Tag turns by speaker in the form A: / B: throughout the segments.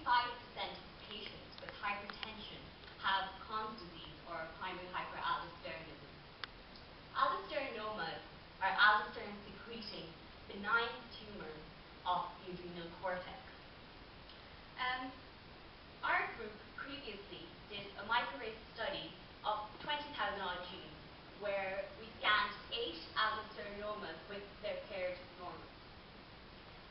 A: of patients with hypertension have Crohn's disease or primary hyperaldosteronism. Aldosteronomas are aldosterone-secreting benign tumors of the adrenal cortex. Our group previously did a microarray study of 20,000 odd genes where we scanned 8 aldosteronomas with their paired normals.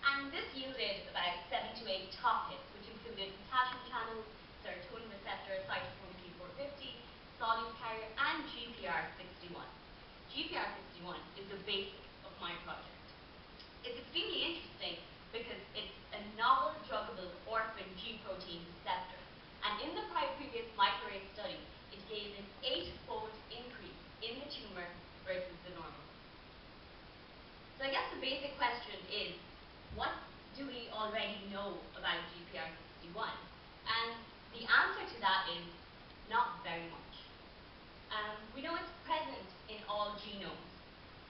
A: And this yielded about 7 to 8 top hits, which included potassium channels, serotonin receptor, cytochrome P450, solute carrier, and GPR61. GPR61 is the basis of my project. It's extremely interesting because it's a novel druggable orphan G protein receptor. And in the previous microarray study, it gave an 8-fold increase in the tumor versus the normal. So I guess the basic question is, what do we already know about GPR61? And the answer to that is not very much. We know it's present in all genomes.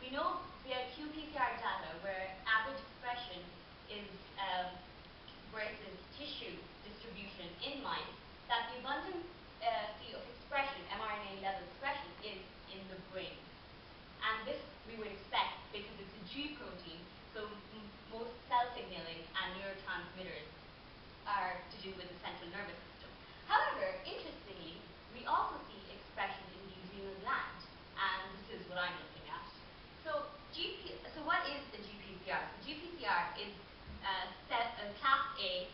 A: We know via qPCR data where average expression is versus tissue distribution in mice, that the abundance of expression, mRNA level expression, is in the brain. And this we would expect because it's a G protein, so most cell signaling and neurotransmitters are to do with the central nervous system. However, interestingly, we also see expression in the adrenal gland, and this is what I'm looking at. So what is the GPCR? So GPCR is class A,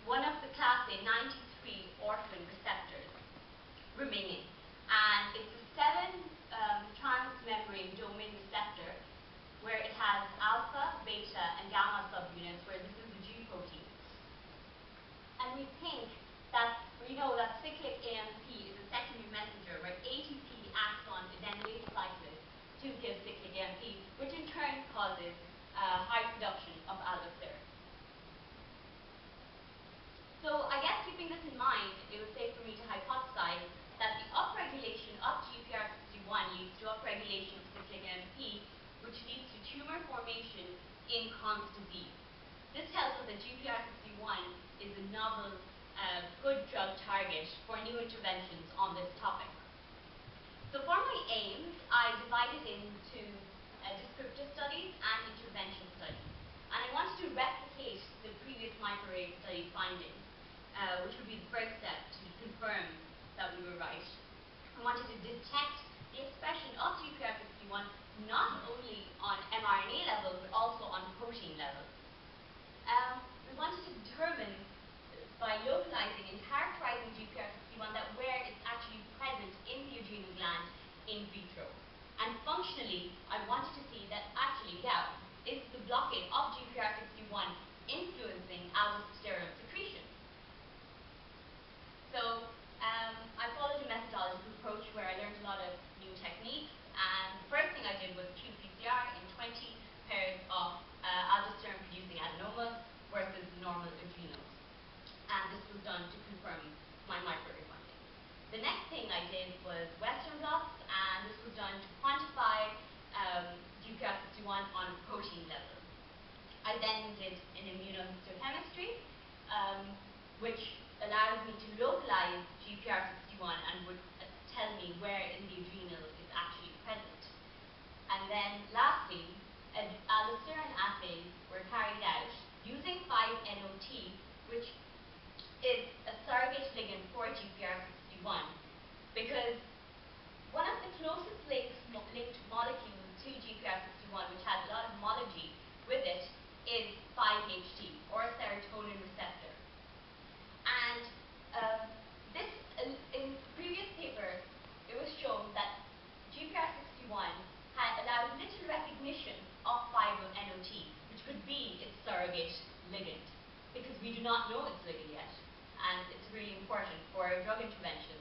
A: one of the class A 93 orphan receptors remaining, and it's a 7 transmembrane domain receptor where it has alpha, beta, and gamma subunits, where this is the G protein. And we know that cyclic AMP is a secondary messenger where ATP acts on adenylate cyclase to give cyclic AMP, which in turn causes high production of aldosterone. So I guess keeping this in mind, it was safe for me to hypothesize that the upregulation of GPR61 leads to upregulation of cyclic AMP, which leads to tumor formation in Crohn's disease. This tells us that GPR61 is a novel, good drug target for new interventions on this topic. So for my aims, I divided into descriptive studies and intervention studies. And I wanted to replicate the previous microarray study findings, which would be the first step to confirm that we were right. I wanted to detect the expression of GPR61 not only on mRNA level, but also on protein level. We wanted to determine, by localizing and characterizing GPR61, that where it's actually present in the adrenal gland in vitro. And functionally, I wanted to see that actually, is the blockade of GPR61 influencing aldosterone secretion. So I followed a methodological approach where I learned a lot of new techniques, and the first thing I did was qPCR in 20 pairs of aldosterone-producing adenomas versus normal adrenals. And this was done to confirm my microarray findings. The next thing I did was Western blots, and this was done to quantify GPR61 on a protein level. I then did an immunohistochemistry, which allows me to localize GPR61 and would tell me where in the adrenal it's actually present. And then lastly, aldosterone assays were carried out using 5-NOT, which is a surrogate ligand for GPR61, because one of the closest linked molecules to GPR61, which has a lot of homology with it, is 5-HT, or serotonin receptor. And in previous papers, it was shown that GPR61 had allowed little recognition of 5-NOT, which could be its surrogate ligand, because we do not know its ligand yet, and it's really important for drug intervention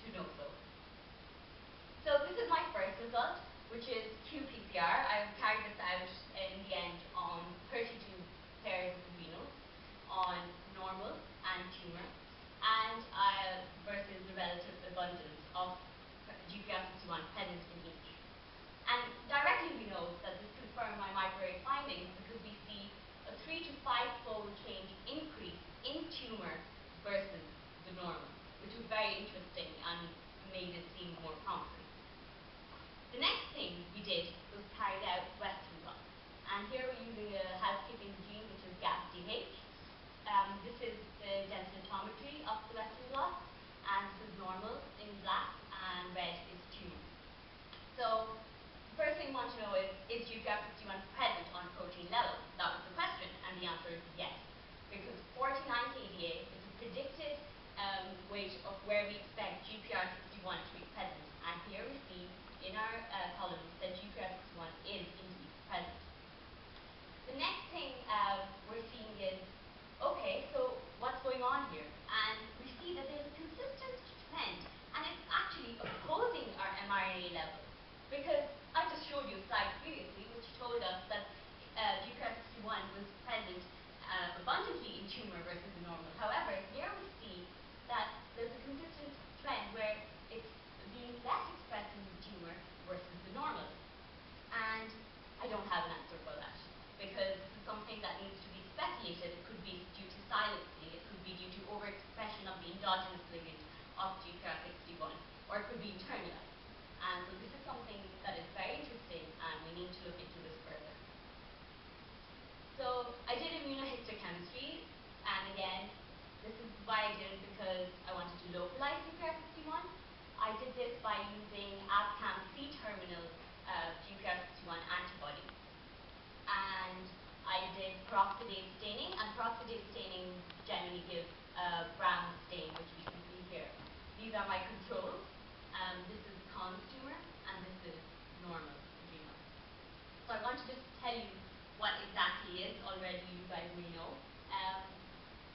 A: to know so. So this is my first result, which is qPCR. I carried this out in the end on 32 pairs of adrenals, on normal and tumor, and versus the relative abundance of GPR61 present in each. And directly we know that this confirmed my microarray findings because we see a 3 to 5-fold change increase in tumor tumour versus the normal, which was very interesting and made it seem more promising. The next thing we did was carried out Western blot. And here we're using a housekeeping gene, which is GAPDH. This is the densitometry of the Western blot, and this is normal in black, and red is tumour. So, the first thing we want to know is GPR61 present on protein level? That was the question, and the answer is yes. Because 49 kDa is a predicted weight of where we expect GPR61 to be present. And here we see in our columns that GPR61 is indeed present. The next thing we're seeing is, okay, so what's going on here? And we see that there's a consistent trend, and it's actually opposing our mRNA level. Because I just showed you a slide previously which told us that GPR61 was present abundantly in tumour versus the normal. However, here we see that there's a consistent trend where it's being less expressed in the tumour versus the normal. And I don't have an answer for that, because this is something that needs to be speculated. It could be due to silencing, it could be due to overexpression of the endogenous ligand of GPR61, or it could be internalized. And so this is something that is very interesting, and we need to look into this further. So I did immunohistochemistry, and again, this is why I did it, because I wanted to localize GPR61. I did this by using Abcam C-terminal GPR61 antibody. And I did peroxidase staining, and peroxidase staining generally gives a brown stain, which we can see here. These are my controls. This is Conn's tumour, and this is normal genome. So I want to just tell you what exactly is. Already you guys may know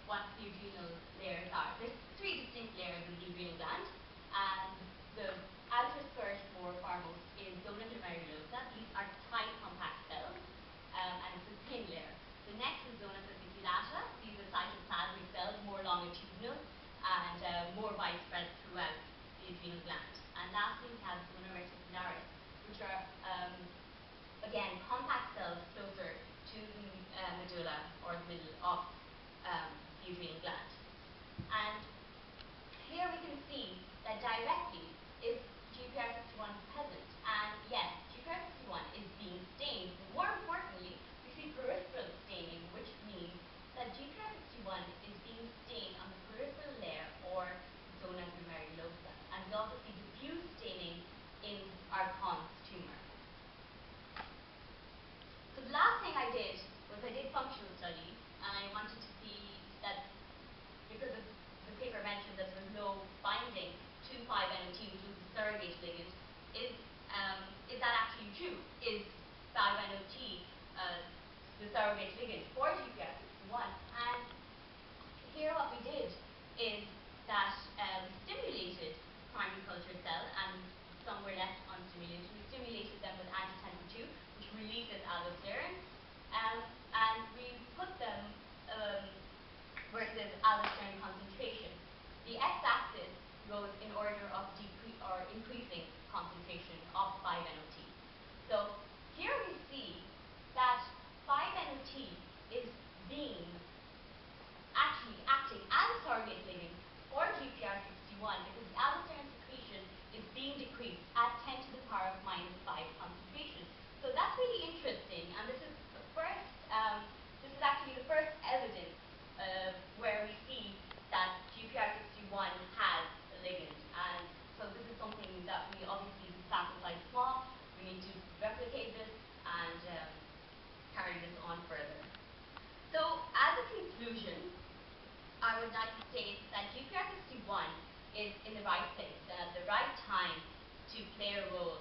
A: what the adrenal layers are. There's three distinct layers in the adrenal gland, and the outer skirt or foremost is zona glomerulosa. These are tight, compact cells, and it's a thin layer. The next is zona fasciculata. These are cytoplasmic cells, more longitudinal and more widespread throughout the adrenal gland. And lastly, we have zona reticularis, which are, again, compact cells closer to the medulla, or the middle of the adrenal gland. And here we can see that directly is GPR61 present. And yes, GPR61 is being stained. But more importantly, we see peripheral staining, which means that GPR61 is being stained on the peripheral layer, or zona glomerulosa. And we also see diffuse staining in our Conn's tumour. So the last thing I did was I did functional studies, and I wanted to see that, because the paper mentioned that there was no binding to 5-NOT, which was the surrogate ligand, is that actually true? Is 5-NOT the surrogate ligand for GPR61? And here what we did is that we stimulated primary culture cell, and some were left unstimulated. We stimulated them with angiotensin II, which releases aldosterone, and we put them versus aldosterone concentration. The x-axis goes in order of increasing concentration of 5-NOT. So here we see that 5-NOT is being actually acting as a surrogate ligand for GPR61, because the aldosterone secretion is being decreased at 10 to the power of -5 concentration. So that's really interesting, and this is the first. This is actually the first evidence where we see that GPR61 has a ligand. And so this is something that we obviously, the sample size is small. We need to replicate this and carry this on further. So as a conclusion, I would like to state that GPR61 is in the right place and at the right time to play a role